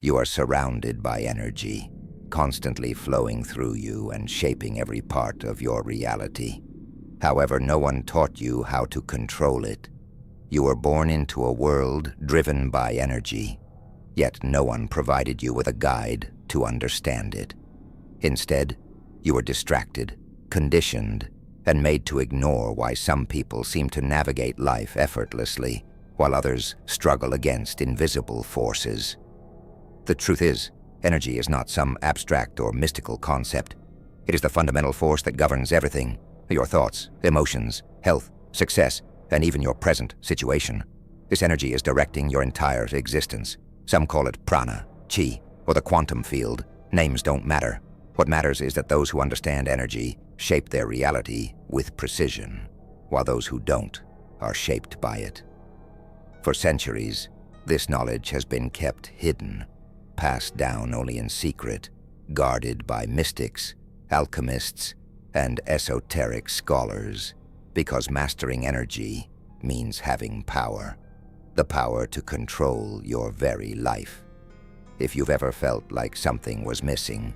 You are surrounded by energy, constantly flowing through you and shaping every part of your reality. However, no one taught you how to control it. You were born into a world driven by energy, yet no one provided you with a guide to understand it. Instead, you were distracted, conditioned, and made to ignore why some people seem to navigate life effortlessly, while others struggle against invisible forces. The truth is, energy is not some abstract or mystical concept. It is the fundamental force that governs everything: your thoughts, emotions, health, success, and even your present situation. This energy is directing your entire existence. Some call it prana, chi, or the quantum field. Names don't matter. What matters is that those who understand energy shape their reality with precision, while those who don't are shaped by it. For centuries, this knowledge has been kept hidden, passed down only in secret, guarded by mystics, alchemists, and esoteric scholars, because mastering energy means having power, the power to control your very life. If you've ever felt like something was missing,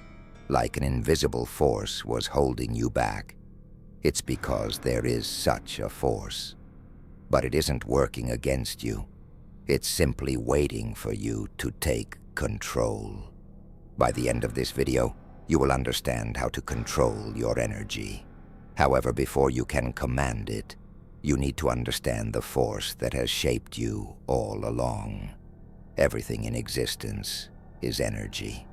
like an invisible force was holding you back, it's because there is such a force. But it isn't working against you. It's simply waiting for you to take control. By the end of this video, you will understand how to control your energy. However, before you can command it, you need to understand the force that has shaped you all along. Everything in existence is energy.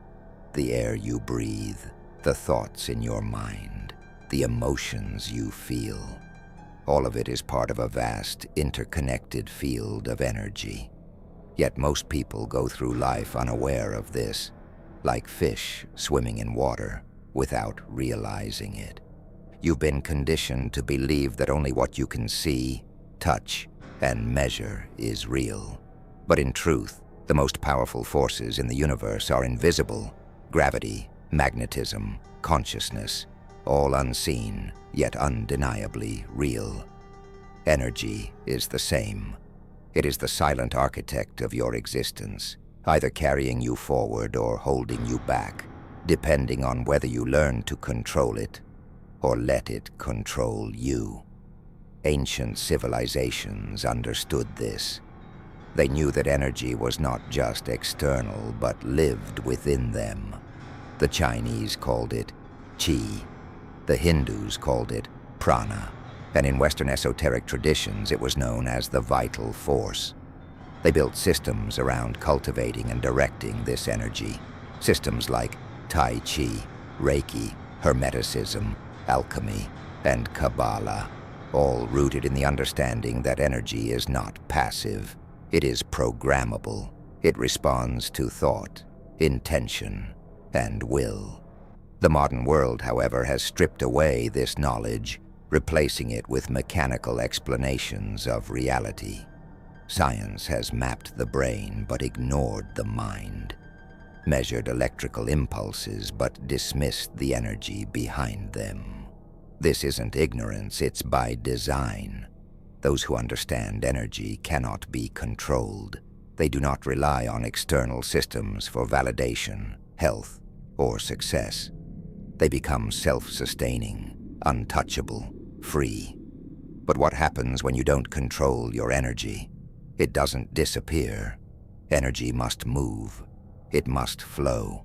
The air you breathe, the thoughts in your mind, the emotions you feel. All of it is part of a vast, interconnected field of energy. Yet most people go through life unaware of this, like fish swimming in water, without realizing it. You've been conditioned to believe that only what you can see, touch, and measure is real. But in truth, the most powerful forces in the universe are invisible: gravity, magnetism, consciousness, all unseen, yet undeniably real. Energy is the same. It is the silent architect of your existence, either carrying you forward or holding you back, depending on whether you learn to control it or let it control you. Ancient civilizations understood this. They knew that energy was not just external, but lived within them. The Chinese called it qi. The Hindus called it prana. And in Western esoteric traditions, it was known as the vital force. They built systems around cultivating and directing this energy. Systems like Tai Chi, Reiki, Hermeticism, alchemy, and Kabbalah, all rooted in the understanding that energy is not passive. It is programmable. It responds to thought, intention, and will. The modern world, however, has stripped away this knowledge, replacing it with mechanical explanations of reality. Science has mapped the brain but ignored the mind, measured electrical impulses but dismissed the energy behind them. This isn't ignorance, it's by design. Those who understand energy cannot be controlled. They do not rely on external systems for validation, health, or success. They become self-sustaining, untouchable, free. But what happens when you don't control your energy? It doesn't disappear. Energy must move. It must flow.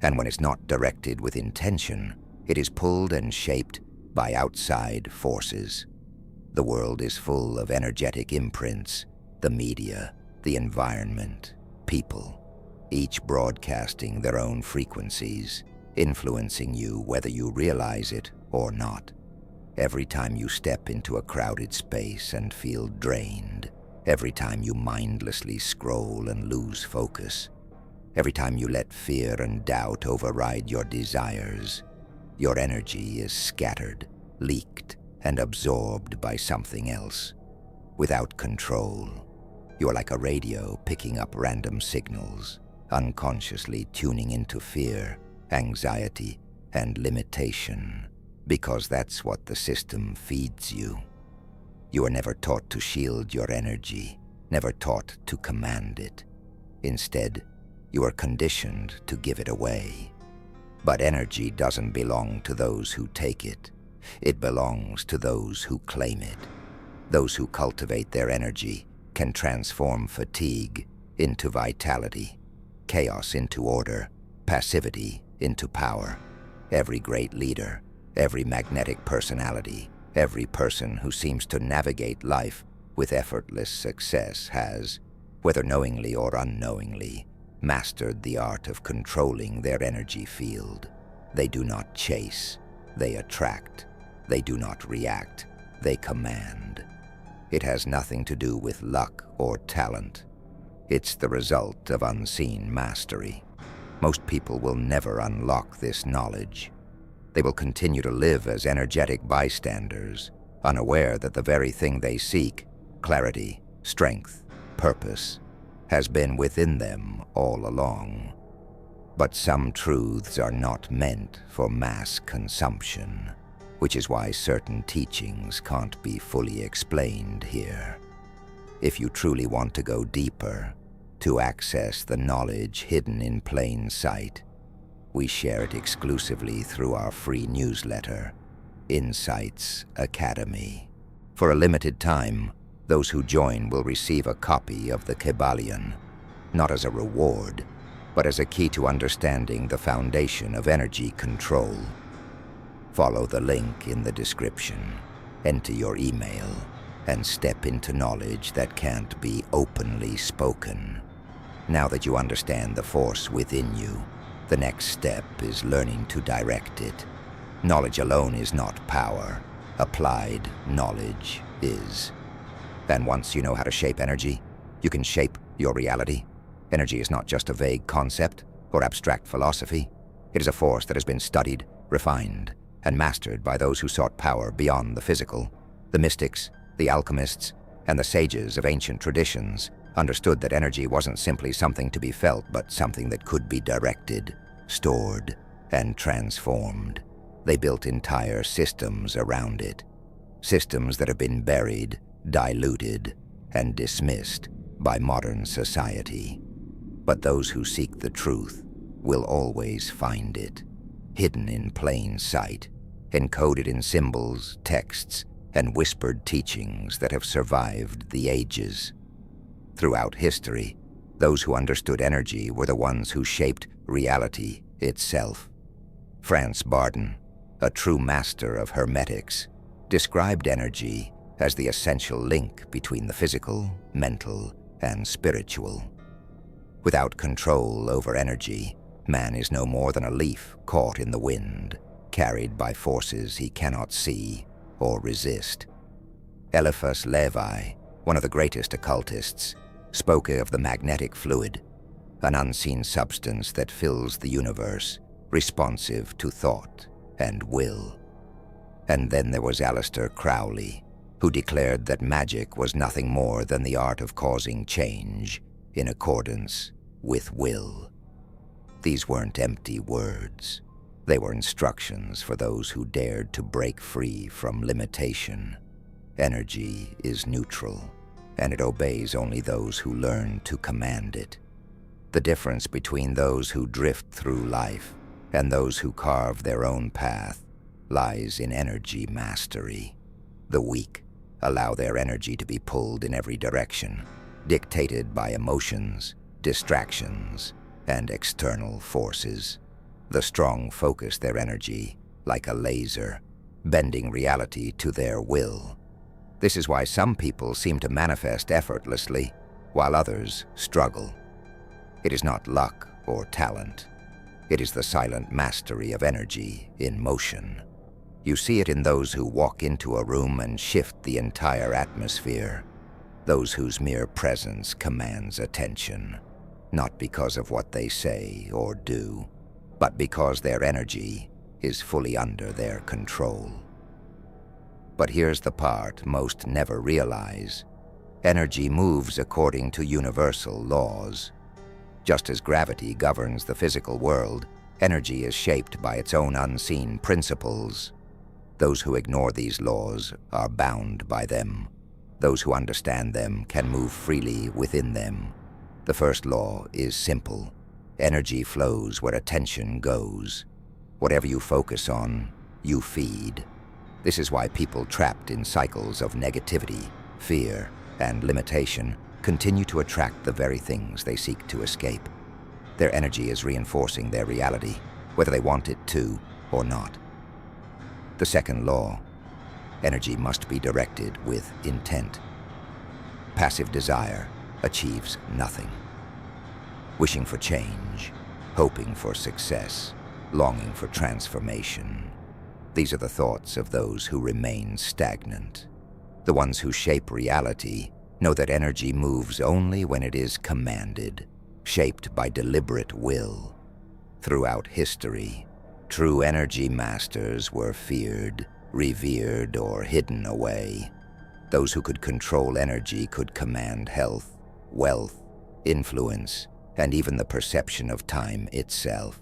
And when it's not directed with intention, it is pulled and shaped by outside forces. The world is full of energetic imprints: the media, the environment, people, each broadcasting their own frequencies, influencing you whether you realize it or not. Every time you step into a crowded space and feel drained, every time you mindlessly scroll and lose focus, every time you let fear and doubt override your desires, your energy is scattered, leaked, and absorbed by something else. Without control, you're like a radio picking up random signals, unconsciously tuning into fear, anxiety, and limitation, because that's what the system feeds you. You are never taught to shield your energy, never taught to command it. Instead, You are conditioned to give it away. But energy doesn't belong to those who take it. It belongs to those who claim it. Those who cultivate their energy can transform fatigue into vitality, chaos into order, passivity into power. Every great leader, every magnetic personality, every person who seems to navigate life with effortless success has, whether knowingly or unknowingly, mastered the art of controlling their energy field. They do not chase, they attract. They do not react, they command. It has nothing to do with luck or talent. It's the result of unseen mastery. Most people will never unlock this knowledge. They will continue to live as energetic bystanders, unaware that the very thing they seek, clarity, strength, purpose, has been within them all along. But some truths are not meant for mass consumption, which is why certain teachings can't be fully explained here. If you truly want to go deeper, to access the knowledge hidden in plain sight, we share it exclusively through our free newsletter, Insights Academy. For a limited time, those who join will receive a copy of the Kybalion, not as a reward, but as a key to understanding the foundation of energy control. Follow the link in the description, enter your email, and step into knowledge that can't be openly spoken. Now that you understand the force within you, the next step is learning to direct it. Knowledge alone is not power. Applied knowledge is. And once you know how to shape energy, you can shape your reality. Energy is not just a vague concept or abstract philosophy. It is a force that has been studied, refined, and mastered by those who sought power beyond the physical. The mystics, the alchemists, and the sages of ancient traditions understood that energy wasn't simply something to be felt, but something that could be directed, stored, and transformed. They built entire systems around it, systems that have been buried, diluted, and dismissed by modern society. But those who seek the truth will always find it, hidden in plain sight, encoded in symbols, texts, and whispered teachings that have survived the ages. Throughout history, those who understood energy were the ones who shaped reality itself. Franz Bardon, a true master of hermetics, described energy as the essential link between the physical, mental, and spiritual. Without control over energy, man is no more than a leaf caught in the wind, carried by forces he cannot see or resist. Eliphas Levi, one of the greatest occultists, spoke of the magnetic fluid, an unseen substance that fills the universe, responsive to thought and will. And then there was Aleister Crowley, who declared that magic was nothing more than the art of causing change in accordance with will. These weren't empty words. They were instructions for those who dared to break free from limitation. Energy is neutral, and it obeys only those who learn to command it. The difference between those who drift through life and those who carve their own path lies in energy mastery. The weak allow their energy to be pulled in every direction, dictated by emotions, distractions, and external forces. The strong focus their energy like a laser, bending reality to their will. This is why some people seem to manifest effortlessly, while others struggle. It is not luck or talent. It is the silent mastery of energy in motion. You see it in those who walk into a room and shift the entire atmosphere, those whose mere presence commands attention, not because of what they say or do, but because their energy is fully under their control. But here's the part most never realize. Energy moves according to universal laws. Just as gravity governs the physical world, energy is shaped by its own unseen principles. Those who ignore these laws are bound by them. Those who understand them can move freely within them. The first law is simple. Energy flows where attention goes. Whatever you focus on, you feed. This is why people trapped in cycles of negativity, fear, and limitation continue to attract the very things they seek to escape. Their energy is reinforcing their reality, whether they want it to or not. The second law: energy must be directed with intent. Passive desire achieves nothing. Wishing for change, hoping for success, longing for transformation. These are the thoughts of those who remain stagnant. The ones who shape reality know that energy moves only when it is commanded, shaped by deliberate will. Throughout history, true energy masters were feared, revered, or hidden away. Those who could control energy could command health, wealth, influence, and even the perception of time itself.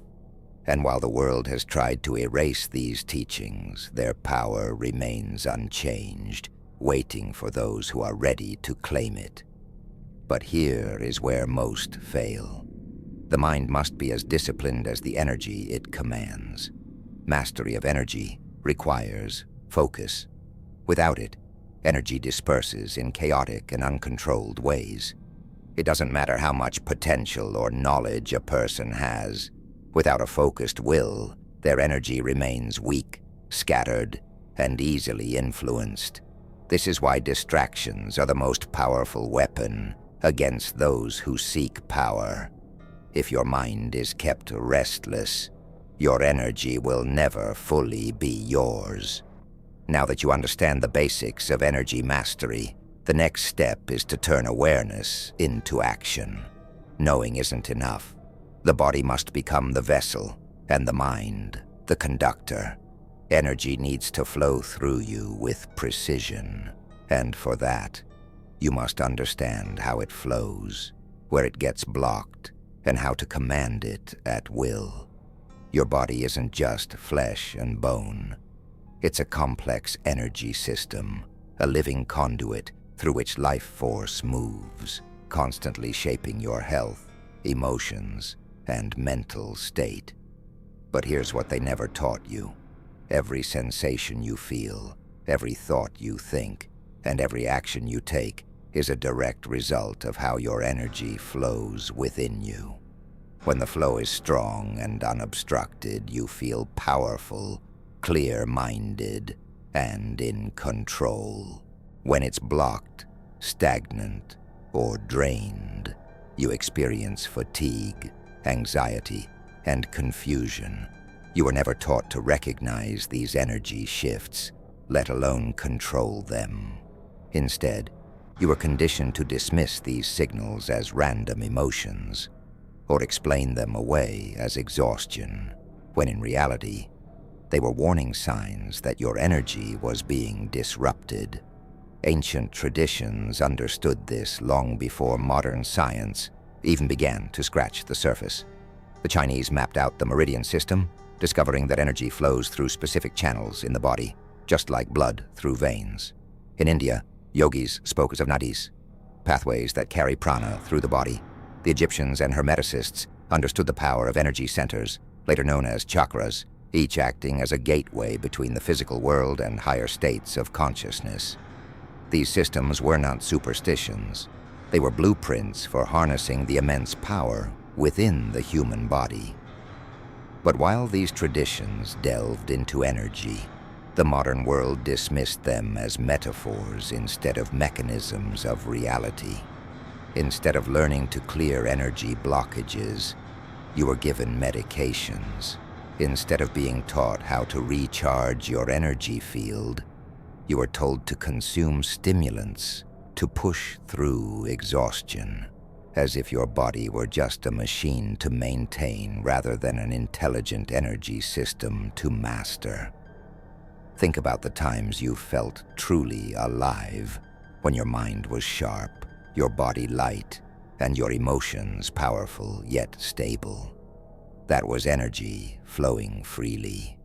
And while the world has tried to erase these teachings, their power remains unchanged, waiting for those who are ready to claim it. But here is where most fail. The mind must be as disciplined as the energy it commands. Mastery of energy requires focus. Without it, energy disperses in chaotic and uncontrolled ways. It doesn't matter how much potential or knowledge a person has. Without a focused will, their energy remains weak, scattered, and easily influenced. This is why distractions are the most powerful weapon against those who seek power. If your mind is kept restless, your energy will never fully be yours. Now that you understand the basics of energy mastery, the next step is to turn awareness into action. Knowing isn't enough. The body must become the vessel, and the mind, the conductor. Energy needs to flow through you with precision, and for that, you must understand how it flows, where it gets blocked, and how to command it at will. Your body isn't just flesh and bone. It's a complex energy system, a living conduit through which life force moves, constantly shaping your health, emotions, and mental state. But here's what they never taught you. Every sensation you feel, every thought you think, and every action you take is a direct result of how your energy flows within you. When the flow is strong and unobstructed, you feel powerful, clear-minded, and in control. When it's blocked, stagnant, or drained, you experience fatigue, anxiety, and confusion. You were never taught to recognize these energy shifts, let alone control them. Instead, you were conditioned to dismiss these signals as random emotions, or explain them away as exhaustion, when in reality, they were warning signs that your energy was being disrupted. Ancient traditions understood this long before modern science even began to scratch the surface. The Chinese mapped out the meridian system, discovering that energy flows through specific channels in the body, just like blood through veins. In India, yogis spoke of nadis, pathways that carry prana through the body. The Egyptians and Hermeticists understood the power of energy centers, later known as chakras, each acting as a gateway between the physical world and higher states of consciousness. These systems were not superstitions. They were blueprints for harnessing the immense power within the human body. But while these traditions delved into energy, the modern world dismissed them as metaphors instead of mechanisms of reality. Instead of learning to clear energy blockages, you were given medications. Instead of being taught how to recharge your energy field, you were told to consume stimulants to push through exhaustion, as if your body were just a machine to maintain rather than an intelligent energy system to master. Think about the times you felt truly alive, when your mind was sharp, your body light, and your emotions powerful yet stable. That was energy flowing freely.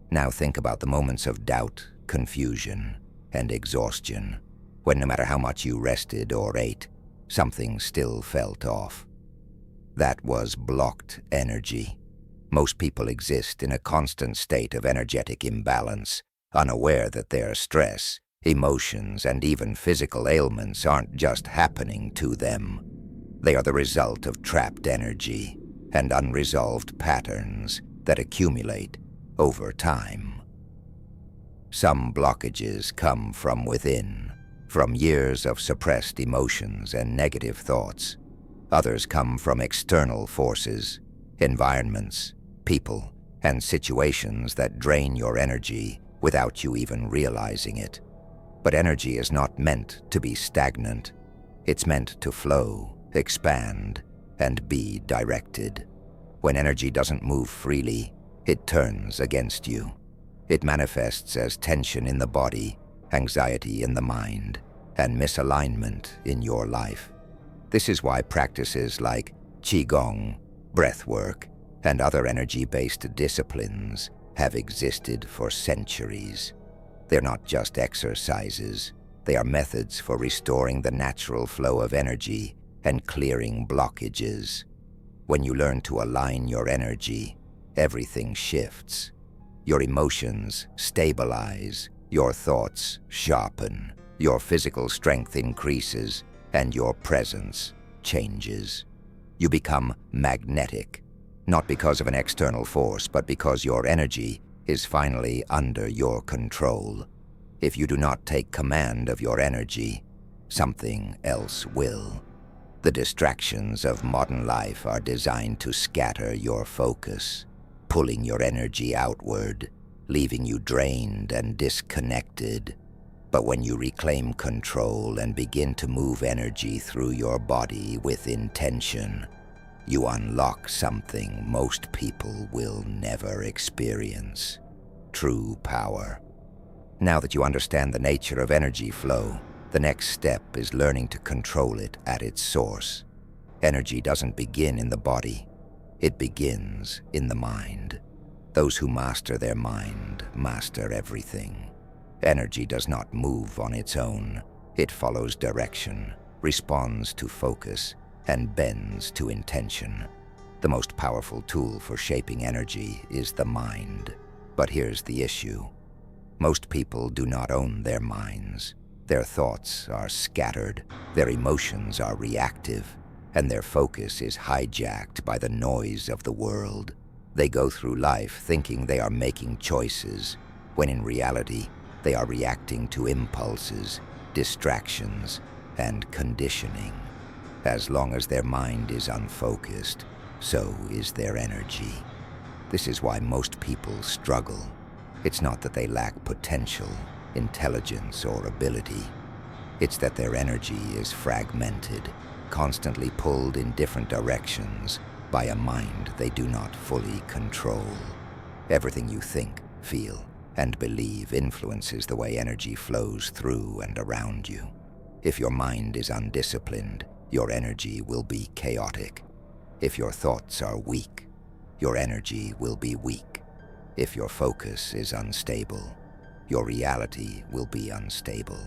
Now think about the moments of doubt, confusion, and exhaustion, when no matter how much you rested or ate, something still felt off. That was blocked energy. Most people exist in a constant state of energetic imbalance, unaware that their stress, emotions, and even physical ailments aren't just happening to them. They are the result of trapped energy and unresolved patterns that accumulate over time. Some blockages come from within, from years of suppressed emotions and negative thoughts. Others come from external forces, environments, people, and situations that drain your energy without you even realizing it. But energy is not meant to be stagnant. It's meant to flow, expand, and be directed. When energy doesn't move freely, it turns against you. It manifests as tension in the body, anxiety in the mind, and misalignment in your life. This is why practices like Qigong, breathwork, and other energy-based disciplines have existed for centuries. They're not just exercises. They are methods for restoring the natural flow of energy and clearing blockages. When you learn to align your energy, everything shifts. Your emotions stabilize, your thoughts sharpen, your physical strength increases, and your presence changes. You become magnetic, not because of an external force, but because your energy is finally under your control. If you do not take command of your energy, something else will. The distractions of modern life are designed to scatter your focus, pulling your energy outward, leaving you drained and disconnected. But when you reclaim control and begin to move energy through your body with intention, you unlock something most people will never experience: true power. Now that you understand the nature of energy flow, the next step is learning to control it at its source. Energy doesn't begin in the body. It begins in the mind. Those who master their mind master everything. Energy does not move on its own. It follows direction, responds to focus, and bends to intention. The most powerful tool for shaping energy is the mind. But here's the issue. Most people do not own their minds. Their thoughts are scattered, their emotions are reactive, and their focus is hijacked by the noise of the world. They go through life thinking they are making choices, when in reality, they are reacting to impulses, distractions, and conditioning. As long as their mind is unfocused, so is their energy. This is why most people struggle. It's not that they lack potential, intelligence, or ability. It's that their energy is fragmented, constantly pulled in different directions by a mind they do not fully control. Everything you think, feel, and believe influences the way energy flows through and around you. If your mind is undisciplined, your energy will be chaotic. If your thoughts are weak, your energy will be weak. If your focus is unstable, your reality will be unstable.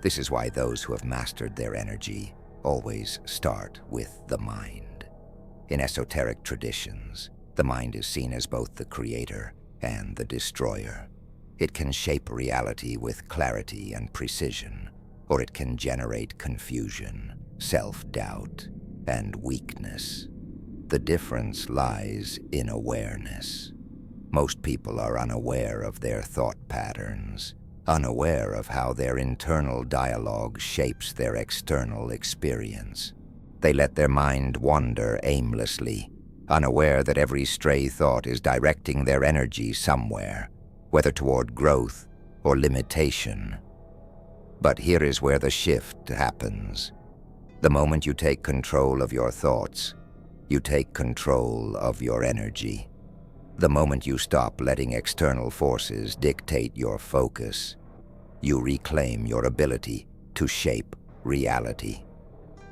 This is why those who have mastered their energy always start with the mind. In esoteric traditions, the mind is seen as both the creator and the destroyer. It can shape reality with clarity and precision, or it can generate confusion, self-doubt, and weakness. The difference lies in awareness. Most people are unaware of their thought patterns, unaware of how their internal dialogue shapes their external experience. They let their mind wander aimlessly, unaware that every stray thought is directing their energy somewhere, whether toward growth or limitation. But here is where the shift happens. The moment you take control of your thoughts, you take control of your energy. The moment you stop letting external forces dictate your focus, you reclaim your ability to shape reality.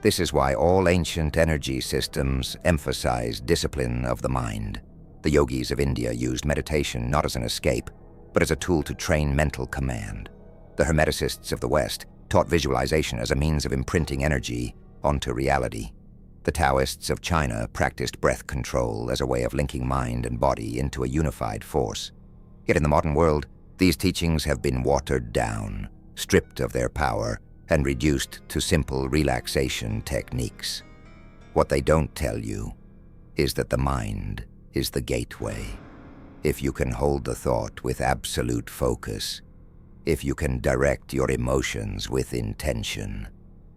This is why all ancient energy systems emphasize discipline of the mind. The yogis of India used meditation not as an escape, but as a tool to train mental command. The Hermeticists of the West taught visualization as a means of imprinting energy onto reality. The The Taoists of China practiced breath control as a way of linking mind and body into a unified force. Yet in the modern world, these teachings have been watered down, stripped of their power, and reduced to simple relaxation techniques. What they don't tell you is that the mind is the gateway. If you can hold the thought with absolute focus, if you can direct your emotions with intention,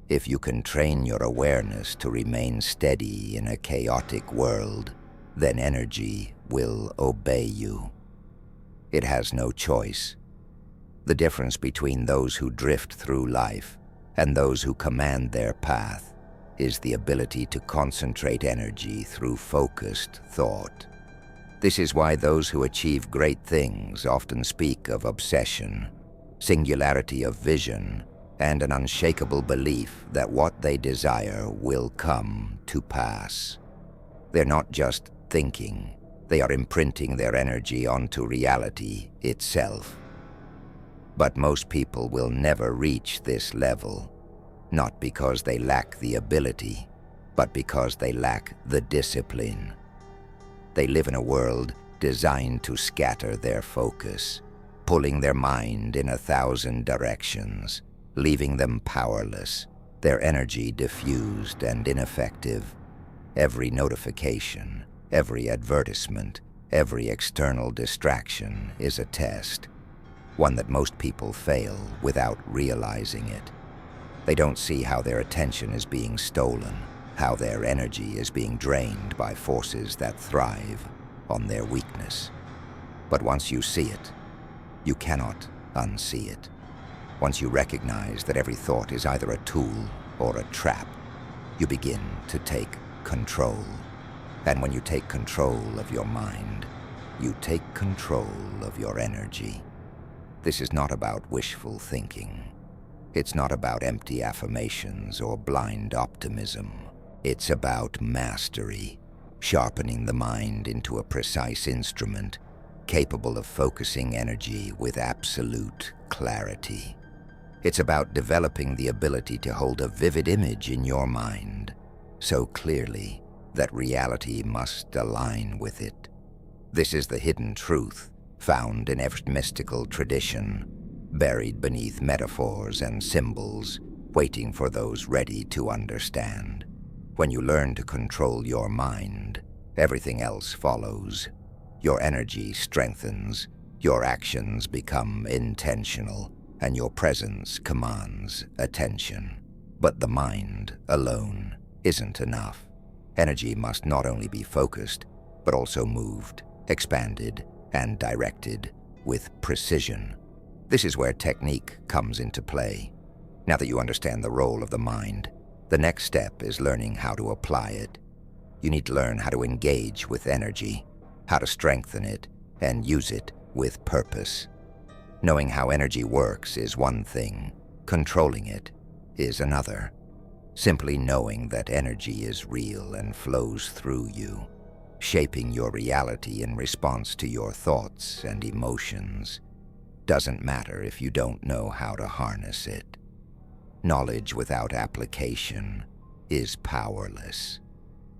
if you can train your awareness to remain steady in a chaotic world, then energy will obey you. It has no choice. The difference between those who drift through life and those who command their path is the ability to concentrate energy through focused thought. This is why those who achieve great things often speak of obsession, singularity of vision, and an unshakable belief that what they desire will come to pass. They're not just thinking, they are imprinting their energy onto reality itself. But most people will never reach this level, not because they lack the ability, but because they lack the discipline. They live in a world designed to scatter their focus, pulling their mind in 1,000 directions, leaving them powerless, their energy diffused and ineffective. Every notification, every advertisement, every external distraction is a test, one that most people fail without realizing it. They don't see how their attention is being stolen, how their energy is being drained by forces that thrive on their weakness. But once you see it, you cannot unsee it. Once you recognize that every thought is either a tool or a trap, you begin to take control. And when you take control of your mind, you take control of your energy. This is not about wishful thinking. It's not about empty affirmations or blind optimism. It's about mastery, sharpening the mind into a precise instrument, capable of focusing energy with absolute clarity. It's about developing the ability to hold a vivid image in your mind so clearly that reality must align with it. This is the hidden truth found in every mystical tradition, buried beneath metaphors and symbols, waiting for those ready to understand. When you learn to control your mind, everything else follows. Your energy strengthens, your actions become intentional, and your presence commands attention. But the mind alone isn't enough. Energy must not only be focused, but also moved, expanded, and directed with precision. This is where technique comes into play. Now that you understand the role of the mind, the next step is learning how to apply it. You need to learn how to engage with energy, how to strengthen it, and use it with purpose. Knowing how energy works is one thing, controlling it is another. Simply knowing that energy is real and flows through you, shaping your reality in response to your thoughts and emotions, doesn't matter if you don't know how to harness it. Knowledge without application is powerless.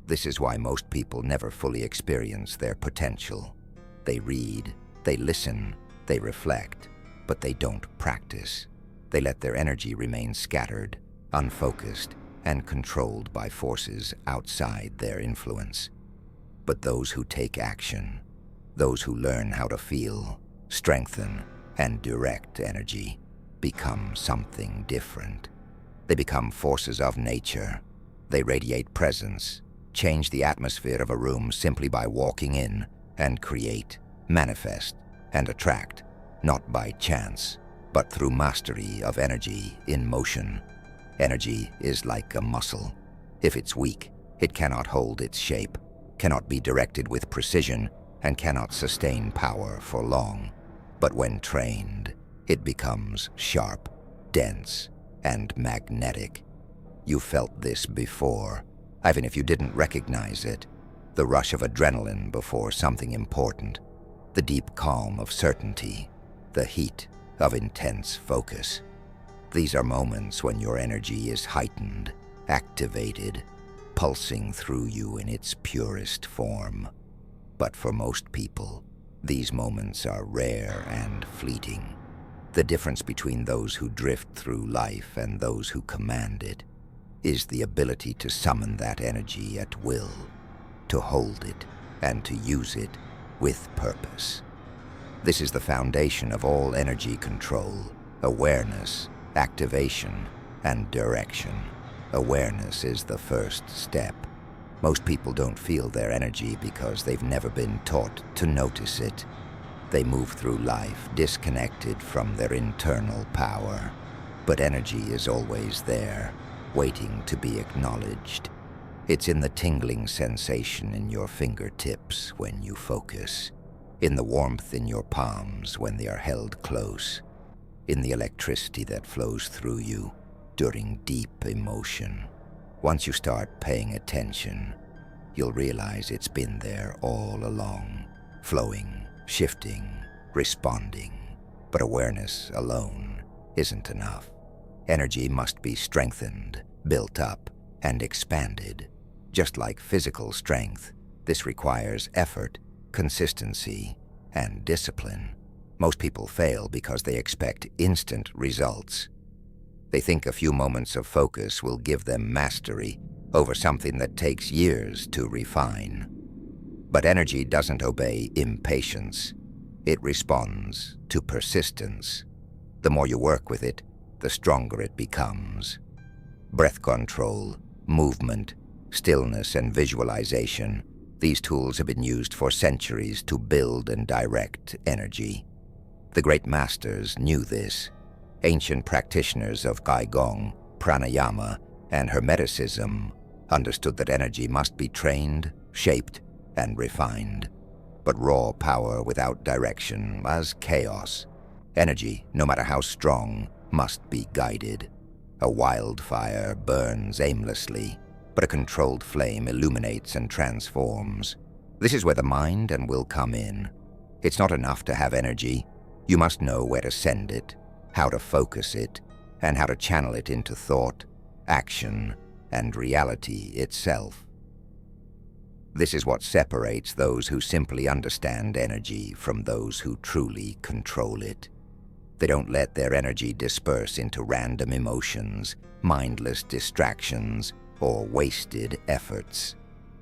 This is why most people never fully experience their potential. They read, they listen, they reflect, but they don't practice. They let their energy remain scattered, unfocused, and controlled by forces outside their influence. But those who take action, those who learn how to feel, strengthen, and direct energy, become something different. They become forces of nature. They radiate presence, change the atmosphere of a room simply by walking in, and create, manifest, and attract, not by chance, but through mastery of energy in motion. Energy is like a muscle. If it's weak, it cannot hold its shape, cannot be directed with precision, and cannot sustain power for long. But when trained, it becomes sharp, dense, and magnetic. You felt this before, even if you didn't recognize it. The rush of adrenaline before something important, the deep calm of certainty, the heat of intense focus. These are moments when your energy is heightened, activated, pulsing through you in its purest form. But for most people, these moments are rare and fleeting. The difference between those who drift through life and those who command it is the ability to summon that energy at will, to hold it and to use it with purpose. This is the foundation of all energy control: awareness, activation, and direction. Awareness is the first step. Most people don't feel their energy because they've never been taught to notice it. They move through life disconnected from their internal power. But energy is always there, waiting to be acknowledged. It's in the tingling sensation in your fingertips when you focus, in the warmth in your palms when they are held close, in the electricity that flows through you during deep emotion. Once you start paying attention, you'll realize it's been there all along, flowing, shifting, responding. But awareness alone isn't enough. Energy must be strengthened, built up, and expanded. Just like physical strength, this requires effort, consistency, and discipline. Most people fail because they expect instant results. They think a few moments of focus will give them mastery over something that takes years to refine. But energy doesn't obey impatience. It responds to persistence. The more you work with it, the stronger it becomes. Breath control, movement, stillness, and visualization. These tools have been used for centuries to build and direct energy. The great masters knew this. Ancient practitioners of Qigong, pranayama, and hermeticism understood that energy must be trained, shaped, and refined. But raw power without direction was chaos. Energy, no matter how strong, must be guided. A wildfire burns aimlessly, but a controlled flame illuminates and transforms. This is where the mind and will come in. It's not enough to have energy. You must know where to send it, how to focus it, and how to channel it into thought, action, and reality itself. This is what separates those who simply understand energy from those who truly control it. They don't let their energy disperse into random emotions, mindless distractions, or wasted efforts.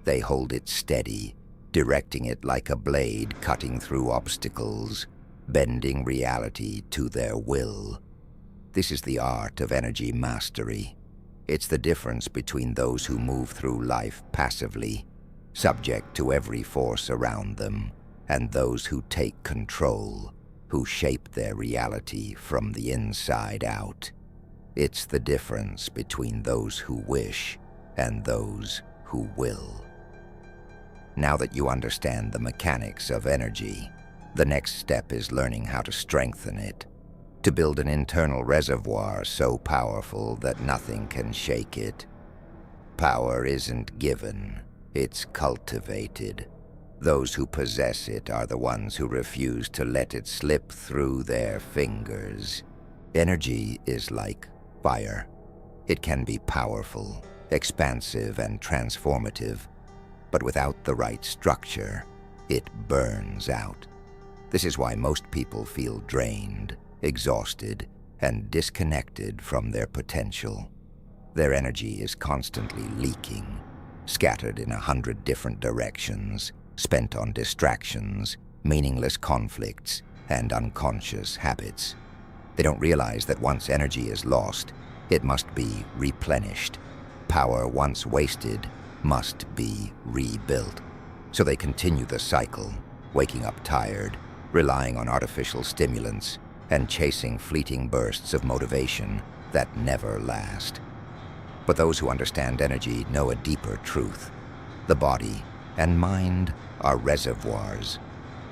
They hold it steady, directing it like a blade cutting through obstacles, bending reality to their will. This is the art of energy mastery. It's the difference between those who move through life passively, subject to every force around them, and those who take control, who shape their reality from the inside out. It's the difference between those who wish and those who will. Now that you understand the mechanics of energy, the next step is learning how to strengthen it, to build an internal reservoir so powerful that nothing can shake it. Power isn't given, it's cultivated. Those who possess it are the ones who refuse to let it slip through their fingers. Energy is like fire. It can be powerful, expansive, and transformative, but without the right structure, it burns out. This is why most people feel drained, exhausted, and disconnected from their potential. Their energy is constantly leaking, scattered in 100 different directions, spent on distractions, meaningless conflicts, and unconscious habits. They don't realize that once energy is lost, it must be replenished. Power once wasted must be rebuilt. So they continue the cycle, waking up tired, relying on artificial stimulants, and chasing fleeting bursts of motivation that never last. But those who understand energy know a deeper truth. The body and mind are reservoirs.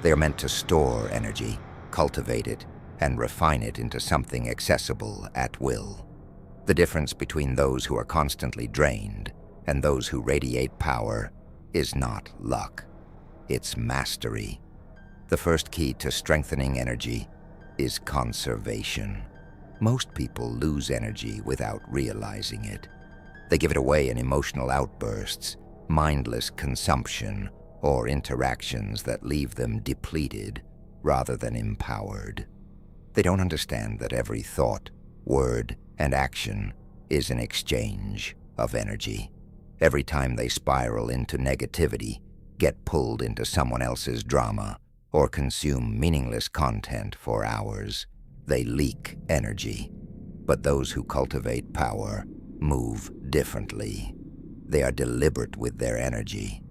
They are meant to store energy, cultivate it, and refine it into something accessible at will. The difference between those who are constantly drained and those who radiate power is not luck. It's mastery. The first key to strengthening energy is conservation. Most people lose energy without realizing it. They give it away in emotional outbursts, mindless consumption, or interactions that leave them depleted rather than empowered. They don't understand that every thought, word, and action is an exchange of energy. Every time they spiral into negativity, get pulled into someone else's drama, or consume meaningless content for hours, they leak energy. But those who cultivate power move differently. They are deliberate with their energy.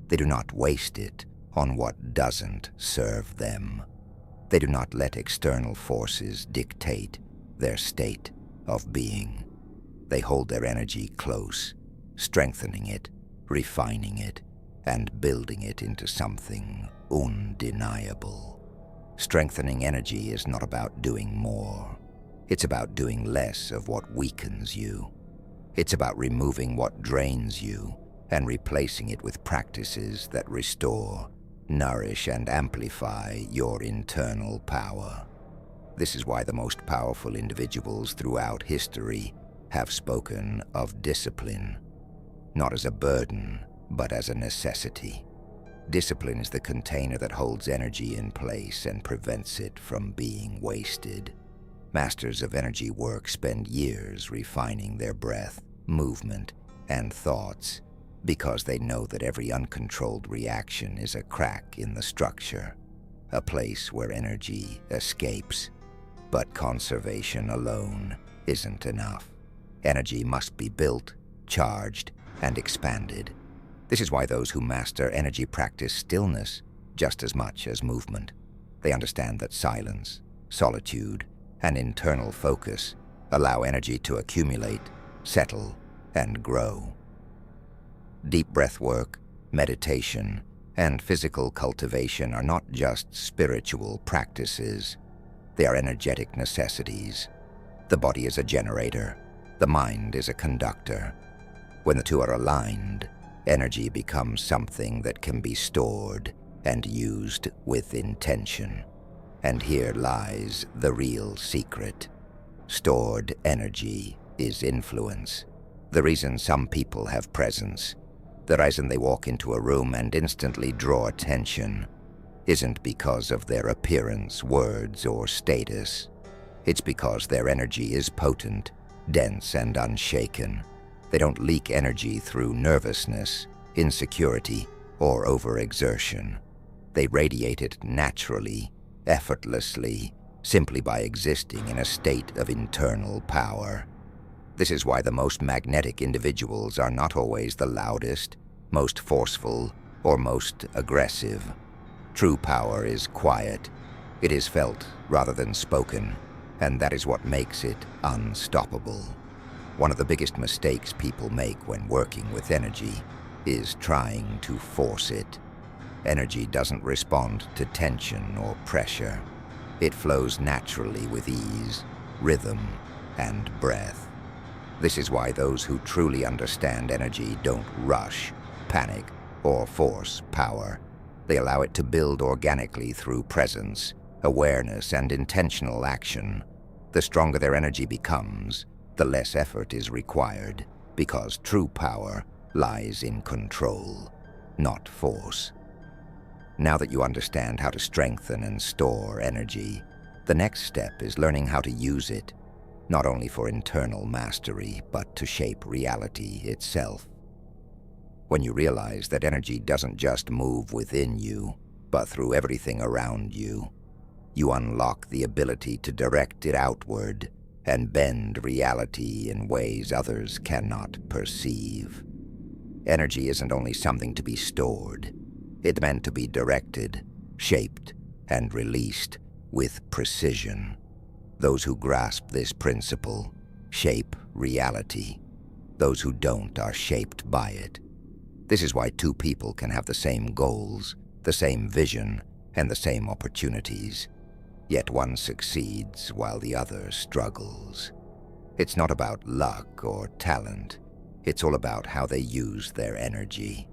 They do not waste it on what doesn't serve them. They do not let external forces dictate their state of being. They hold their energy close, strengthening it, refining it, and building it into something undeniable. Strengthening energy is not about doing more. It's about doing less of what weakens you. It's about removing what drains you and replacing it with practices that restore, nourish, and amplify your internal power. This is why the most powerful individuals throughout history have spoken of discipline, not as a burden, but as a necessity. Discipline is the container that holds energy in place and prevents it from being wasted. Masters of energy work spend years refining their breath, movement, and thoughts because they know that every uncontrolled reaction is a crack in the structure, a place where energy escapes. But conservation alone isn't enough. Energy must be built, charged, and expanded. This is why those who master energy practice stillness just as much as movement. They understand that silence, solitude, and internal focus allow energy to accumulate, settle, and grow. Deep breath work, meditation, and physical cultivation are not just spiritual practices. They are energetic necessities. The body is a generator. The mind is a conductor. When the two are aligned, energy becomes something that can be stored and used with intention. And here lies the real secret. Stored energy is influence. The reason some people have presence, the reason they walk into a room and instantly draw attention, isn't because of their appearance, words, or status. It's because their energy is potent, dense, and unshaken. They don't leak energy through nervousness, insecurity, or overexertion. They radiate it naturally, effortlessly, simply by existing in a state of internal power. This is why the most magnetic individuals are not always the loudest, most forceful, or most aggressive. True power is quiet. It is felt rather than spoken, and that is what makes it unstoppable. One of the biggest mistakes people make when working with energy is trying to force it. Energy doesn't respond to tension or pressure. It flows naturally with ease, rhythm, and breath. This is why those who truly understand energy don't rush, panic, or force power. They allow it to build organically through presence, awareness, and intentional action. The stronger their energy becomes, the less effort is required, because true power lies in control, not force. Now that you understand how to strengthen and store energy, the next step is learning how to use it, not only for internal mastery, but to shape reality itself. When you realize that energy doesn't just move within you, but through everything around you, you unlock the ability to direct it outward and bend reality in ways others cannot perceive. Energy isn't only something to be stored. It's meant to be directed, shaped, and released with precision. Those who grasp this principle shape reality. Those who don't are shaped by it. This is why two people can have the same goals, the same vision, and the same opportunities. Yet one succeeds while the other struggles. It's not about luck or talent. It's all about how they use their energy.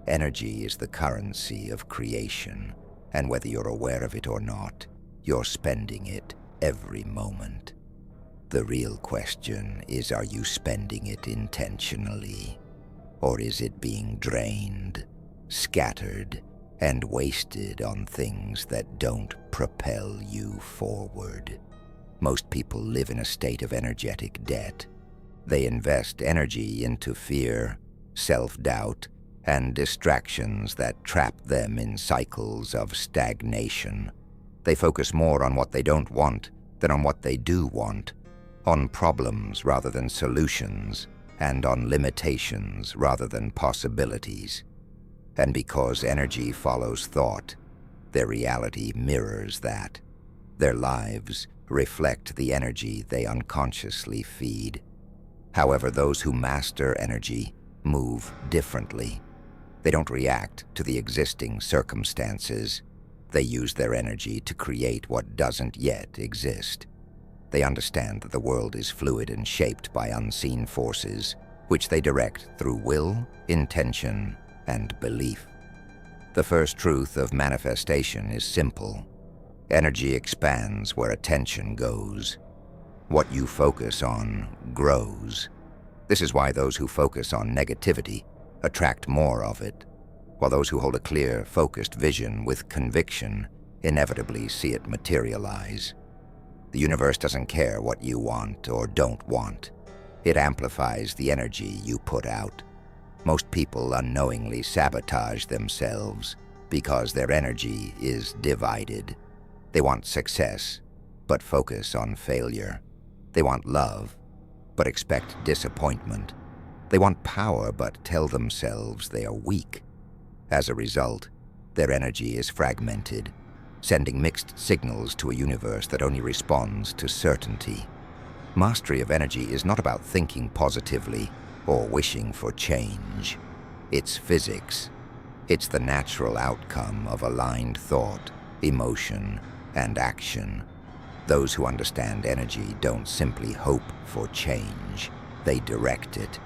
Energy is the currency of creation, and whether you're aware of it or not, you're spending it every moment. The real question is, are you spending it intentionally? Or is it being drained, scattered, and wasted on things that don't propel you forward? Most people live in a state of energetic debt. They invest energy into fear, self-doubt, and distractions that trap them in cycles of stagnation. They focus more on what they don't want than on what they do want, on problems rather than solutions, and on limitations rather than possibilities. And because energy follows thought, their reality mirrors that. Their lives reflect the energy they unconsciously feed. However, those who master energy move differently. They don't react to the existing circumstances. They use their energy to create what doesn't yet exist. They understand that the world is fluid and shaped by unseen forces, which they direct through will, intention, and belief. The first truth of manifestation is simple. Energy expands where attention goes. What you focus on grows. This is why those who focus on negativity attract more of it, while those who hold a clear, focused vision with conviction inevitably see it materialize. The universe doesn't care what you want or don't want. It amplifies the energy you put out. Most people unknowingly sabotage themselves because their energy is divided. They want success, but focus on failure. They want love, but expect disappointment. They want power, but tell themselves they are weak. As a result, their energy is fragmented, sending mixed signals to a universe that only responds to certainty. Mastery of energy is not about thinking positively or wishing for change. It's physics. It's the natural outcome of aligned thought, emotion, and action. Those who understand energy don't simply hope for change. They direct it.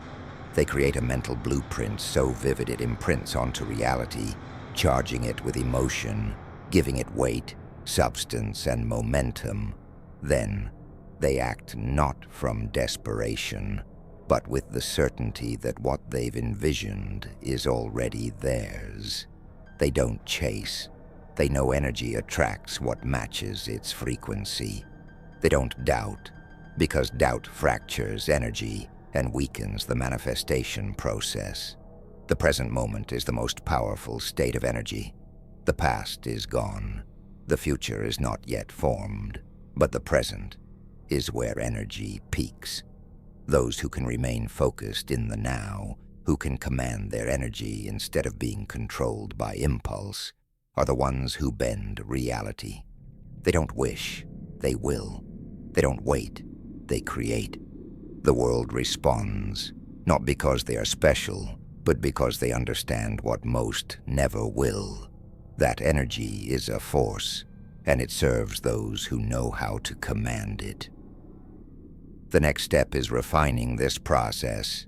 They create a mental blueprint so vivid it imprints onto reality, charging it with emotion, giving it weight, substance, and momentum. Then, they act not from desperation, but with the certainty that what they've envisioned is already theirs. They don't chase. They know energy attracts what matches its frequency. They don't doubt, because doubt fractures energy and weakens the manifestation process. The present moment is the most powerful state of energy. The past is gone. The future is not yet formed, but the present is where energy peaks. Those who can remain focused in the now, who can command their energy instead of being controlled by impulse, are the ones who bend reality. They don't wish, they will. They don't wait, they create. The world responds, not because they are special, but because they understand what most never will. That energy is a force, and it serves those who know how to command it. The next step is refining this process,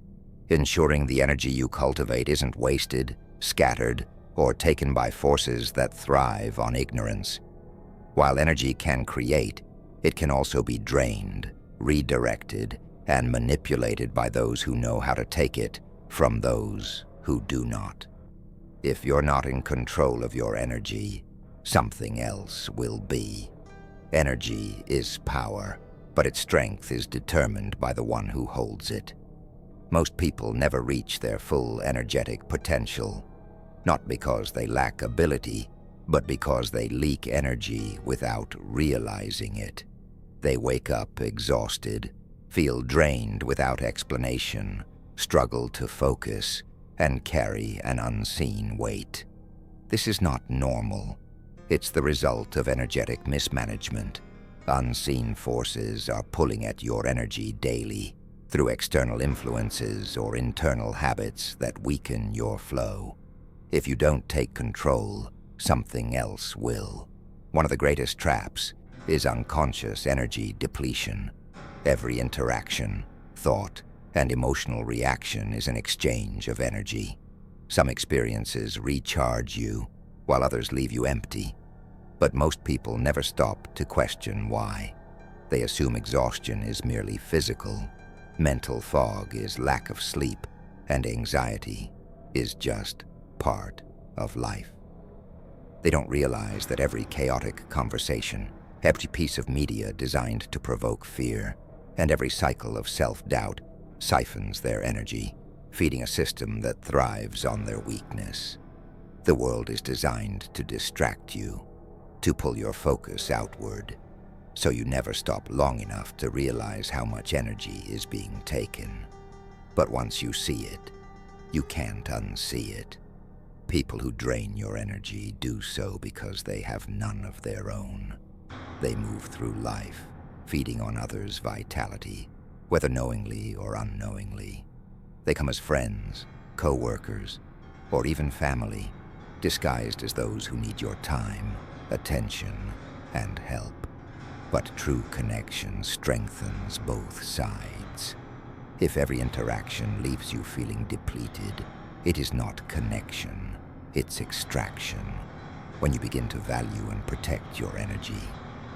ensuring the energy you cultivate isn't wasted, scattered, or taken by forces that thrive on ignorance. While energy can create, it can also be drained, redirected, and manipulated by those who know how to take it from those who do not. If you're not in control of your energy, something else will be. Energy is power, but its strength is determined by the one who holds it. Most people never reach their full energetic potential, not because they lack ability, but because they leak energy without realizing it. They wake up exhausted, feel drained without explanation, struggle to focus, and carry an unseen weight. This is not normal. It's the result of energetic mismanagement. Unseen forces are pulling at your energy daily through external influences or internal habits that weaken your flow. If you don't take control, something else will. One of the greatest traps is unconscious energy depletion. Every interaction, thought, and emotional reaction is an exchange of energy. Some experiences recharge you, while others leave you empty. But most people never stop to question why. They assume exhaustion is merely physical, mental fog is lack of sleep, and anxiety is just part of life. They don't realize that every chaotic conversation, every piece of media designed to provoke fear, and every cycle of self-doubt siphons their energy, feeding a system that thrives on their weakness. The world is designed to distract you, to pull your focus outward, so you never stop long enough to realize how much energy is being taken. But once you see it, you can't unsee it. People who drain your energy do so because they have none of their own. They move through life, feeding on others' vitality, whether knowingly or unknowingly. They come as friends, co-workers, or even family, disguised as those who need your time, attention, and help. But true connection strengthens both sides. If every interaction leaves you feeling depleted, it is not connection, it's extraction. When you begin to value and protect your energy,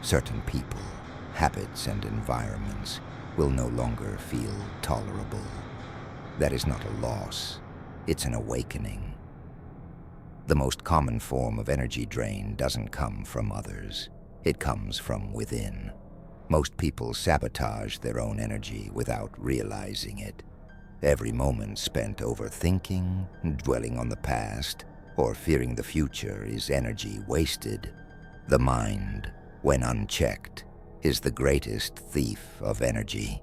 certain people, habits, and environments will no longer feel tolerable. That is not a loss, it's an awakening. The most common form of energy drain doesn't come from others, it comes from within. Most people sabotage their own energy without realizing it. Every moment spent overthinking, dwelling on the past, or fearing the future is energy wasted. The mind, when unchecked, is the greatest thief of energy.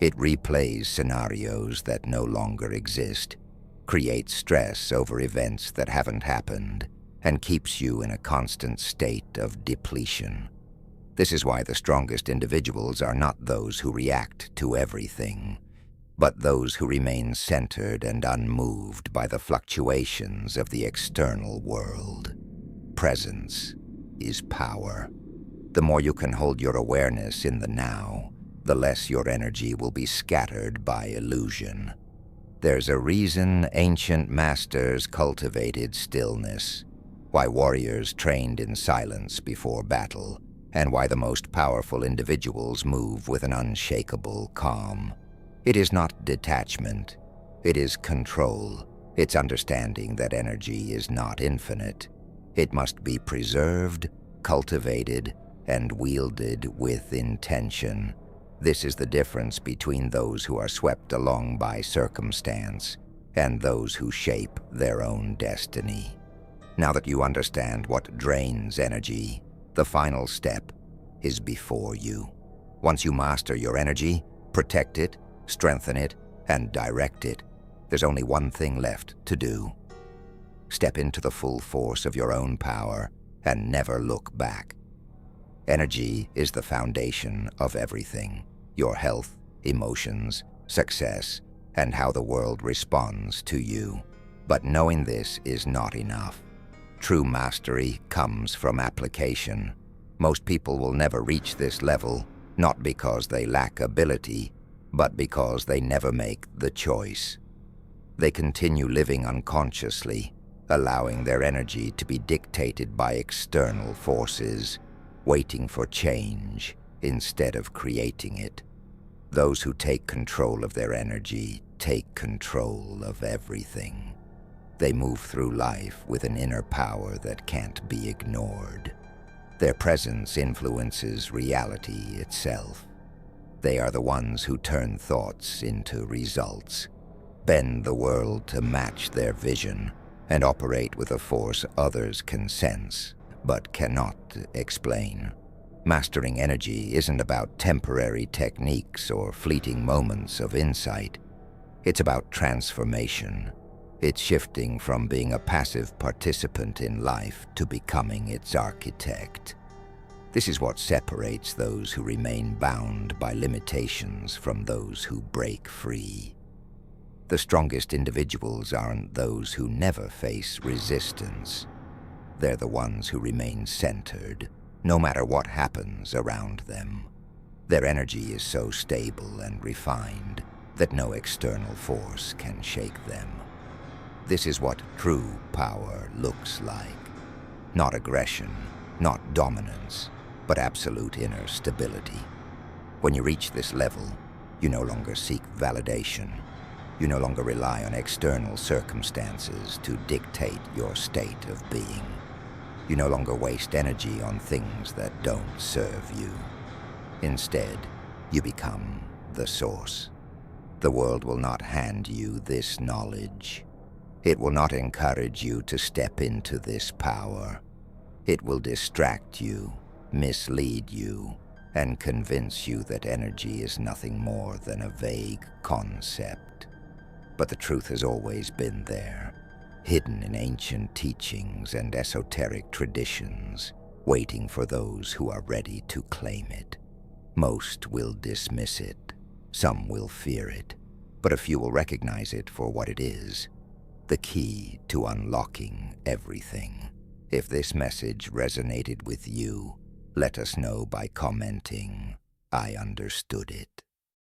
It replays scenarios that no longer exist, creates stress over events that haven't happened, and keeps you in a constant state of depletion. This is why the strongest individuals are not those who react to everything, but those who remain centered and unmoved by the fluctuations of the external world. Presence is power. The more you can hold your awareness in the now, the less your energy will be scattered by illusion. There's a reason ancient masters cultivated stillness, why warriors trained in silence before battle, and why the most powerful individuals move with an unshakable calm. It is not detachment, it is control. It's understanding that energy is not infinite. It must be preserved, cultivated, and wielded with intention. This is the difference between those who are swept along by circumstance and those who shape their own destiny. Now that you understand what drains energy, the final step is before you. Once you master your energy, protect it, strengthen it, and direct it, there's only one thing left to do. Step into the full force of your own power and never look back. Energy is the foundation of everything: your health, emotions, success, and how the world responds to you. But knowing this is not enough. True mastery comes from application. Most people will never reach this level, not because they lack ability, but because they never make the choice. They continue living unconsciously, allowing their energy to be dictated by external forces, waiting for change instead of creating it. Those who take control of their energy take control of everything. They move through life with an inner power that can't be ignored. Their presence influences reality itself. They are the ones who turn thoughts into results, bend the world to match their vision, and operate with a force others can sense but cannot explain. Mastering energy isn't about temporary techniques or fleeting moments of insight. It's about transformation. It's shifting from being a passive participant in life to becoming its architect. This is what separates those who remain bound by limitations from those who break free. The strongest individuals aren't those who never face resistance. They're the ones who remain centered, no matter what happens around them. Their energy is so stable and refined that no external force can shake them. This is what true power looks like. Not aggression, not dominance, but absolute inner stability. When you reach this level, you no longer seek validation. You no longer rely on external circumstances to dictate your state of being. You no longer waste energy on things that don't serve you. Instead, you become the source. The world will not hand you this knowledge. It will not encourage you to step into this power. It will distract you, mislead you, and convince you that energy is nothing more than a vague concept. But the truth has always been there, hidden in ancient teachings and esoteric traditions, waiting for those who are ready to claim it. Most will dismiss it, some will fear it, but a few will recognize it for what it is, the key to unlocking everything. If this message resonated with you, let us know by commenting, "I understood it."